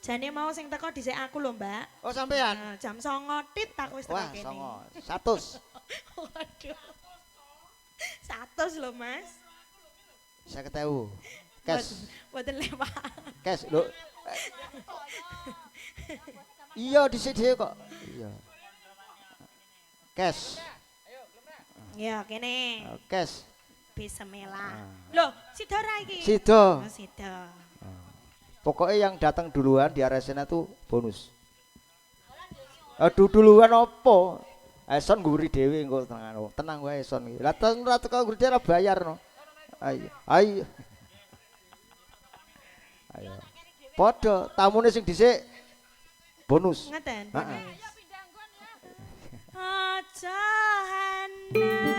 Jane mau sing teko dhisik aku lho, Mbak. Oh sampean. Jam 09.00 tit aku wis teko Wah, kene. songo. 100. Waduh. 100 lho, Mas. 50.000. Cash. Mboten lewat. Cash lho. Iya dhisik dhewe kok. Iya. Cash. Ya, kene. Cash. Bismillah. Loh, sida ra iki? Sida. Oh, sida. Pokoknya yang datang duluan di Aresena tuh bonus. Aduh duluan apa? Eson guri dewi engko tenang wae Eson iki. Lah ratu kau guri ora bayar no. Ayo. Ayo. Ayo. Padha tamune sing dhisik bonus. Ngeten. Heeh. Aja hana